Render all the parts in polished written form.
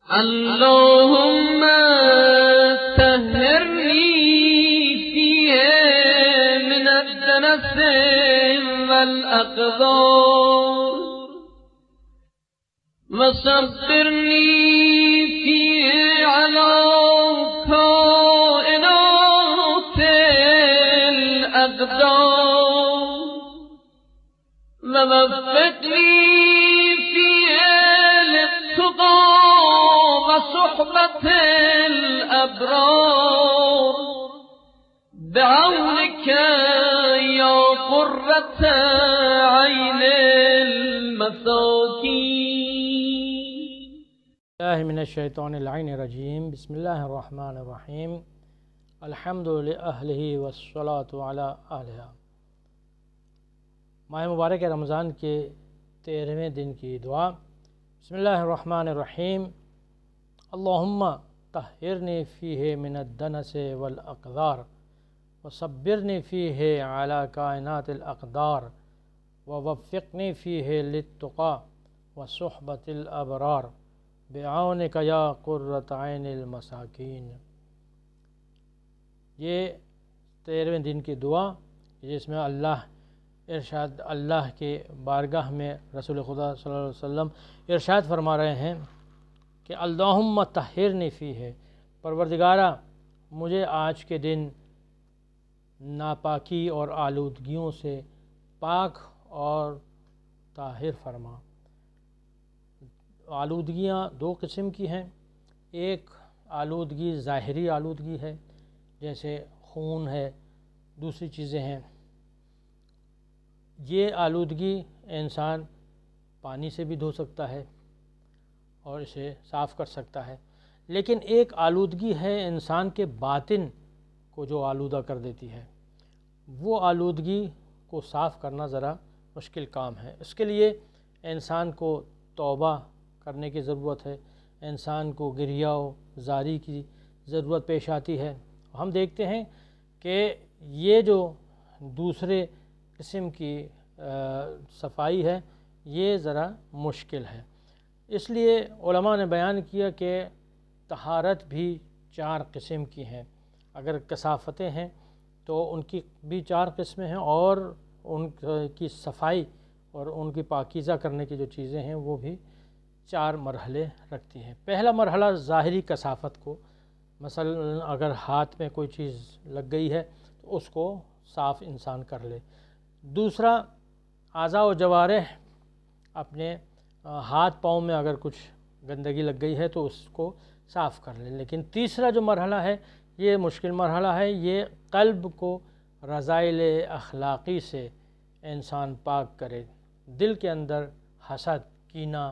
اللهم طهرني فيه من الدنس والأقذار وصبرني فيه على كائنات الأقدار ووفقني فيه للتقى وصحبة الأبرار بعونك يا قرة عين المساكين. الله من الشیطان اللعین الرجیم. بسم اللہ الرحمن الرحیم. الحمد لأہلہ والصلاة علی اہلہ. ماہ مبارک رمضان کے 13ویں دن کی دعا. بسم اللہ الرحمن الرحیم. اللہم طہرنی فیہ من الدنس والاقذار وصبرنی فیہ علی کائنات الاقدار ووفقنی فیہ للتقى وصحبت الابرار بعونک یا قرۃ عین المساکین. یہ 13ویں دن کی دعا جس میں اللہ کے بارگاہ میں رسول خدا صلی اللہ علیہ وسلم ارشاد فرما رہے ہیں کہ اللہم طہرنی فیہ، پروردگارہ مجھے آج کے دن ناپاکی اور آلودگیوں سے پاک اور طاہر فرما. آلودگیاں دو قسم کی ہیں. ایک آلودگی ظاہری آلودگی ہے، جیسے خون ہے، دوسری چیزیں ہیں. یہ آلودگی انسان پانی سے بھی دھو سکتا ہے اور اسے صاف کر سکتا ہے، لیکن ایک آلودگی ہے انسان کے باطن کو جو آلودہ کر دیتی ہے. وہ آلودگی کو صاف کرنا ذرا مشکل کام ہے. اس کے لیے انسان کو توبہ کرنے کی ضرورت ہے، انسان کو گریہ و زاری کی ضرورت پیش آتی ہے. ہم دیکھتے ہیں کہ یہ جو دوسرے قسم کی صفائی ہے یہ ذرا مشکل ہے. اس لیے علماء نے بیان کیا کہ طہارت بھی 4 قسم کی ہیں. اگر کثافتیں ہیں تو ان کی بھی 4 قسمیں ہیں، اور ان کی صفائی اور ان کی پاکیزہ کرنے کی جو چیزیں ہیں وہ بھی 4 مرحلے رکھتی ہیں. پہلا مرحلہ ظاہری کثافت کو، مثلا اگر ہاتھ میں کوئی چیز لگ گئی ہے تو اس کو صاف انسان کر لے. دوسرا اعضاء و جوارح، اپنے ہاتھ پاؤں میں اگر کچھ گندگی لگ گئی ہے تو اس کو صاف کر لے. لیکن تیسرا جو مرحلہ ہے یہ مشکل مرحلہ ہے. یہ قلب کو رذائل اخلاقی سے انسان پاک کرے. دل کے اندر حسد، کینہ،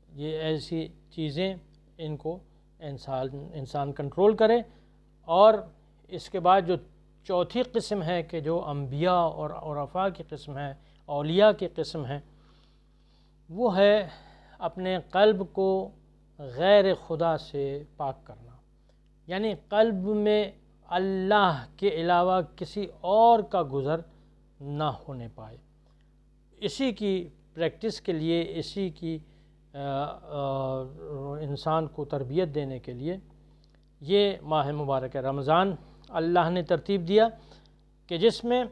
یہ ایسی چیزیں ان کو انسان کنٹرول کرے. اور اس کے بعد جو چوتھی قسم ہے کہ جو انبیاء اور عرفاء کی قسم ہے، اولیاء کی قسم ہے، وہ ہے اپنے قلب کو غیر خدا سے پاک کرنا. یعنی قلب میں اللہ کے علاوہ کسی اور کا گزر نہ ہونے پائے. اسی کی پریکٹس کے لیے، اسی کی انسان کو تربیت دینے کے لیے یہ ماہ مبارک رمضان اللہ نے ترتیب دیا، کہ جس میں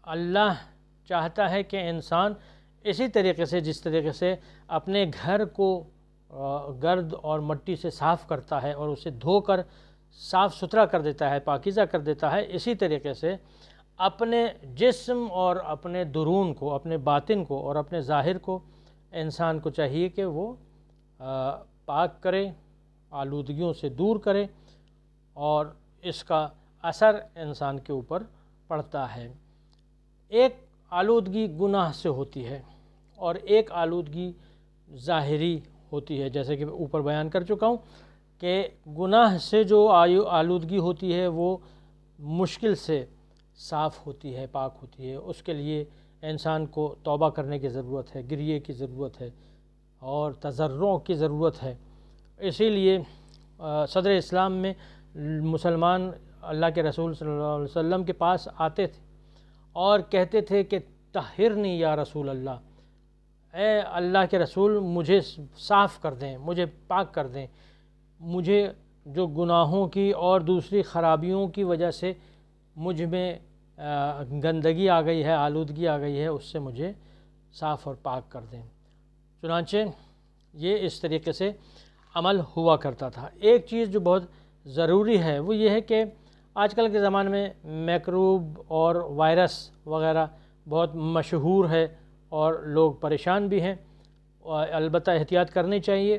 اللہ چاہتا ہے کہ انسان اسی طریقے سے، جس طریقے سے اپنے گھر کو گرد اور مٹی سے صاف کرتا ہے اور اسے دھو کر صاف ستھرا کر دیتا ہے، پاکیزہ کر دیتا ہے، اسی طریقے سے اپنے جسم اور اپنے درون کو، اپنے باطن کو اور اپنے ظاہر کو انسان کو چاہیے کہ وہ پاک کرے، آلودگیوں سے دور کرے، اور اس کا اثر انسان کے اوپر پڑتا ہے. ایک آلودگی گناہ سے ہوتی ہے اور ایک آلودگی ظاہری ہوتی ہے. جیسے کہ اوپر بیان کر چکا ہوں کہ گناہ سے جو آلودگی ہوتی ہے وہ مشکل سے صاف ہوتی ہے، پاک ہوتی ہے. اس کے لیے انسان کو توبہ کرنے کی ضرورت ہے، گریہ کی ضرورت ہے اور تضرع کی ضرورت ہے. اسی لیے صدر اسلام میں مسلمان اللہ کے رسول صلی اللہ علیہ وسلم کے پاس آتے تھے اور کہتے تھے کہ طہرنی یا رسول اللہ، اے اللہ کے رسول مجھے صاف کر دیں، مجھے پاک کر دیں، مجھے جو گناہوں کی اور دوسری خرابیوں کی وجہ سے مجھ میں گندگی آ گئی ہے، آلودگی آ گئی ہے، اس سے مجھے صاف اور پاک کر دیں۔ چنانچہ یہ اس طریقے سے عمل ہوا کرتا تھا۔ ایک چیز جو بہت ضروری ہے وہ یہ ہے کہ آج کل کے زمانے میں میکروب اور وائرس وغیرہ بہت مشہور ہے اور لوگ پریشان بھی ہیں، البتہ احتیاط کرنی چاہیے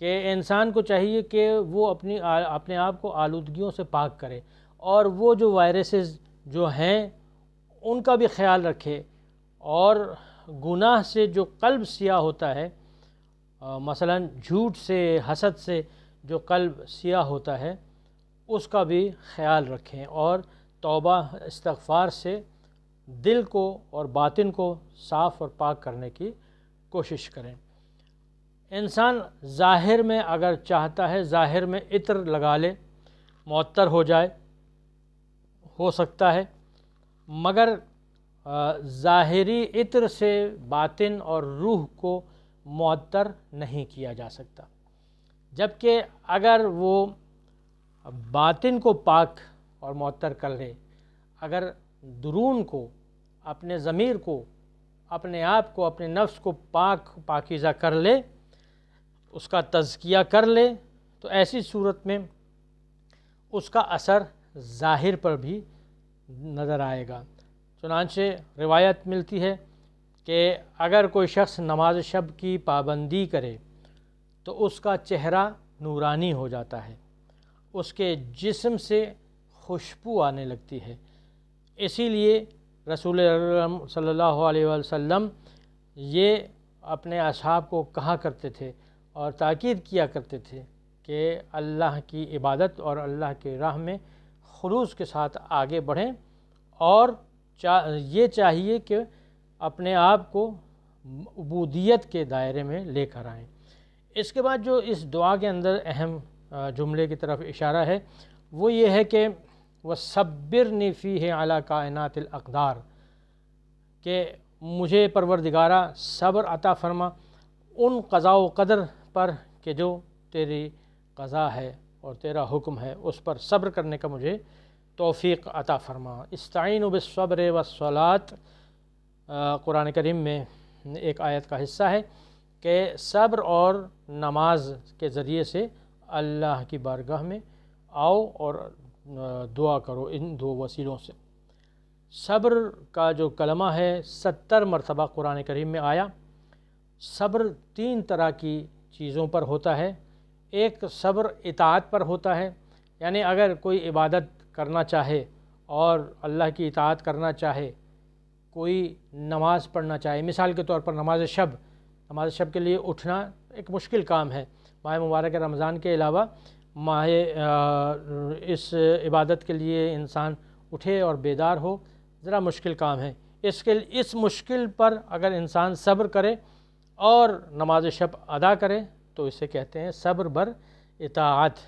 کہ انسان کو چاہیے کہ وہ اپنے آپ کو آلودگیوں سے پاک کرے، اور وہ جو وائرسز جو ہیں ان کا بھی خیال رکھے، اور گناہ سے جو قلب سیاہ ہوتا ہے، مثلا جھوٹ سے، حسد سے جو قلب سیاہ ہوتا ہے اس کا بھی خیال رکھیں، اور توبہ استغفار سے دل کو اور باطن کو صاف اور پاک کرنے کی کوشش کریں۔ انسان ظاہر میں اگر چاہتا ہے ظاہر میں عطر لگا لے، معطر ہو جائے، ہو سکتا ہے، مگر ظاہری عطر سے باطن اور روح کو معطر نہیں کیا جا سکتا، جبکہ اگر وہ باطن کو پاک اور معطر کر لے، اگر درون کو، اپنے ضمیر کو، اپنے آپ کو، اپنے نفس کو پاکیزہ کر لے، اس کا تزکیہ کر لے، تو ایسی صورت میں اس کا اثر ظاہر پر بھی نظر آئے گا۔ چنانچہ روایت ملتی ہے کہ اگر کوئی شخص نماز شب کی پابندی کرے تو اس کا چہرہ نورانی ہو جاتا ہے، اس کے جسم سے خوشبو آنے لگتی ہے۔ اسی لیے رسول اکرم صلی اللہ علیہ وسلم یہ اپنے اصحاب کو کہا کرتے تھے اور تاکید کیا کرتے تھے کہ اللہ کی عبادت اور اللہ کی راہ میں خلوص کے ساتھ آگے بڑھیں، اور یہ چاہیے کہ اپنے آپ کو عبودیت کے دائرے میں لے کر آئیں۔ اس کے بعد جو اس دعا کے اندر اہم جملے کی طرف اشارہ ہے وہ یہ ہے کہ وَصَبِّرْنِي فِيهِ عَلَى کائنات الاقدار، کہ مجھے پروردگارہ صبر عطا فرما ان قضاء و قدر پر کہ جو تیری قضا ہے اور تیرا حکم ہے، اس پر صبر کرنے کا مجھے توفیق عطا فرما۔ استعینوا بالصبر والصلاۃ قرآن کریم میں ایک آیت کا حصہ ہے کہ صبر اور نماز کے ذریعے سے اللہ کی بارگاہ میں آؤ اور دعا کرو ان دو وسیلوں سے۔ صبر کا جو کلمہ ہے 70 مرتبہ قرآن کریم میں آیا۔ صبر 3 طرح کی چیزوں پر ہوتا ہے۔ ایک صبر اطاعت پر ہوتا ہے، یعنی اگر کوئی عبادت کرنا چاہے اور اللہ کی اطاعت کرنا چاہے، کوئی نماز پڑھنا چاہے، مثال کے طور پر نماز شب کے لیے اٹھنا ایک مشکل کام ہے، ماہ مبارک رمضان کے علاوہ اس عبادت کے لیے انسان اٹھے اور بیدار ہو ذرا مشکل کام ہے۔ اس مشکل پر اگر انسان صبر کرے اور نماز شب ادا کرے تو اسے کہتے ہیں صبر بر اطاعت۔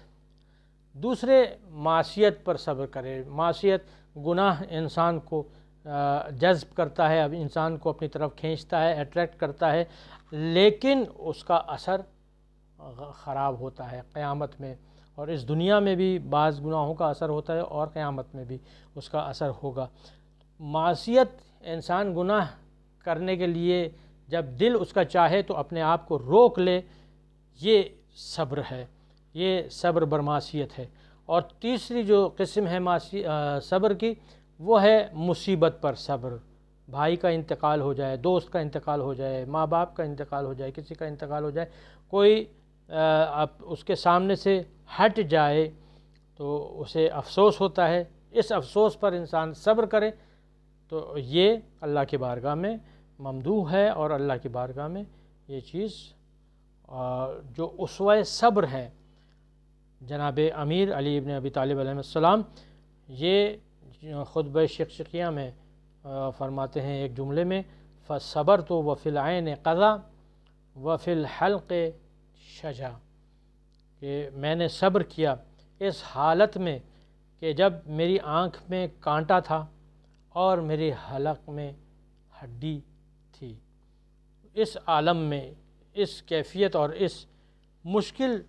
دوسرے معصیت پر صبر کرے۔ معصیت، گناہ انسان کو جذب کرتا ہے، اب انسان کو اپنی طرف کھینچتا ہے، اٹریکٹ کرتا ہے، لیکن اس کا اثر خراب ہوتا ہے قیامت میں، اور اس دنیا میں بھی بعض گناہوں کا اثر ہوتا ہے اور قیامت میں بھی اس کا اثر ہوگا۔ معصیت، انسان گناہ کرنے کے لیے جب دل اس کا چاہے تو اپنے آپ کو روک لے، یہ صبر ہے، یہ صبر بر معصیت ہے۔ اور تیسری جو قسم ہے صبر کی وہ ہے مصیبت پر صبر۔ بھائی کا انتقال ہو جائے، دوست کا انتقال ہو جائے، ماں باپ کا انتقال ہو جائے، کسی کا انتقال ہو جائے، کوئی اس کے سامنے سے ہٹ جائے تو اسے افسوس ہوتا ہے، اس افسوس پر انسان صبر کرے تو یہ اللہ کی بارگاہ میں ممدوح ہے، اور اللہ کی بارگاہ میں یہ چیز جو اسوہ صبر ہے جناب امیر علی ابن ابی طالب علیہ السلام، یہ خطبہ شقشقیہ میں فرماتے ہیں ایک جملے میں فَصَبَرْتُ وَفِي الْعَيْنِ قَضَى وَفِي الْحَلْقِ شَجَا، کہ میں نے صبر کیا اس حالت میں کہ جب میری آنکھ میں کانٹا تھا اور میری حلق میں ہڈی تھی۔ اس عالم میں اس کیفیت اور اس مشکل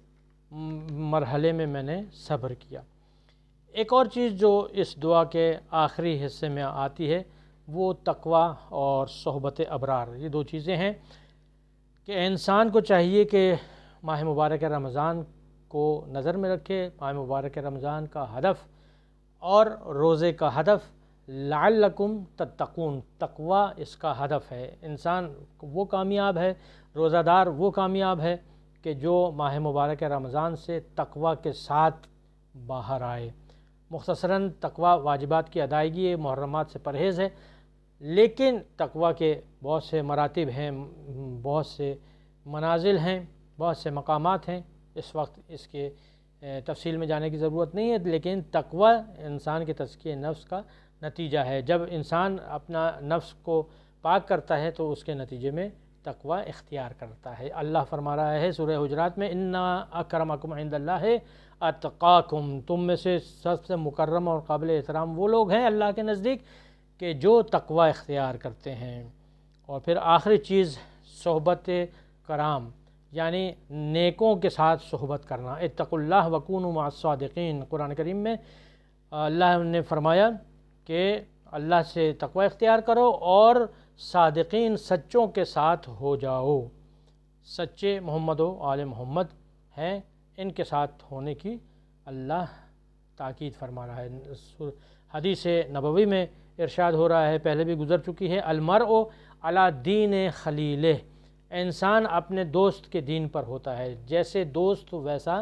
مرحلے میں نے صبر کیا۔ ایک اور چیز جو اس دعا کے آخری حصے میں آتی ہے وہ تقوی اور صحبت ابرار، یہ دو چیزیں ہیں کہ انسان کو چاہیے کہ ماہ مبارک رمضان کو نظر میں رکھے۔ ماہ مبارک رمضان کا ہدف اور روزے کا ہدف لعلکم تتقون، تقوی اس کا ہدف ہے۔ انسان وہ کامیاب ہے، روزہ دار وہ کامیاب ہے کہ جو ماہ مبارک رمضان سے تقوی کے ساتھ باہر آئے۔ مختصراً تقوی واجبات کی ادائیگی ہے، محرمات سے پرہیز ہے، لیکن تقوی کے بہت سے مراتب ہیں، بہت سے منازل ہیں، بہت سے مقامات ہیں۔ اس وقت اس کے تفصیل میں جانے کی ضرورت نہیں ہے، لیکن تقوی انسان کے تزکیہ نفس کا نتیجہ ہے۔ جب انسان اپنا نفس کو پاک کرتا ہے تو اس کے نتیجے میں تقوی اختیار کرتا ہے۔ اللہ فرما رہا ہے سورہ حجرات میں، اِنَّ أَكْرَمَكُمْ عِندَ اللَّهِ أَتْقَاكُمْ، تم میں سے سب سے مکرم اور قابل احترام وہ لوگ ہیں اللہ کے نزدیک کہ جو تقوی اختیار کرتے ہیں۔ اور پھر آخری چیز صحبت کرام، یعنی نیکوں کے ساتھ صحبت کرنا۔ اتقوا اللہ وکونوا مع الصادقین، قرآن کریم میں اللہ نے فرمایا کہ اللہ سے تقوی اختیار کرو اور صادقین سچوں کے ساتھ ہو جاؤ۔ سچے محمد و آل محمد ہیں، ان کے ساتھ ہونے کی اللہ تاکید فرما رہا ہے۔ حدیث نبوی میں ارشاد ہو رہا ہے، پہلے بھی گزر چکی ہے، المرء علی دین خلیلہ، انسان اپنے دوست کے دین پر ہوتا ہے، جیسے دوست ویسا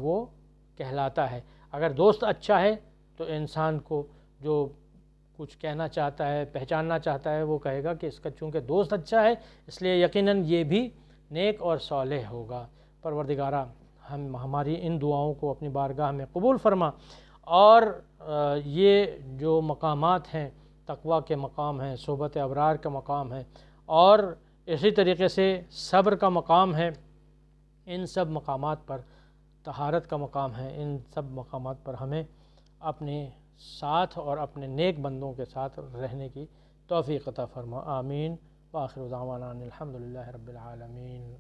وہ کہلاتا ہے۔ اگر دوست اچھا ہے تو انسان کو جو کچھ کہنا چاہتا ہے، پہچاننا چاہتا ہے، وہ کہے گا کہ اس کا چونکہ دوست اچھا ہے اس لیے یقیناً یہ بھی نیک اور صالح ہوگا۔ پروردگارہ ہماری ان دعاؤں کو اپنی بارگاہ میں قبول فرما، اور یہ جو مقامات ہیں تقوی کے مقام ہیں، صحبت ابرار کا مقام ہے، اور اسی طریقے سے صبر کا مقام ہے، ان سب مقامات پر طہارت کا مقام ہے، ان سب مقامات پر ہمیں اپنے ساتھ اور اپنے نیک بندوں کے ساتھ رہنے کی توفیق عطا فرما۔ آمین۔ وآخر دعوانا ان الحمد للہ رب العالمین۔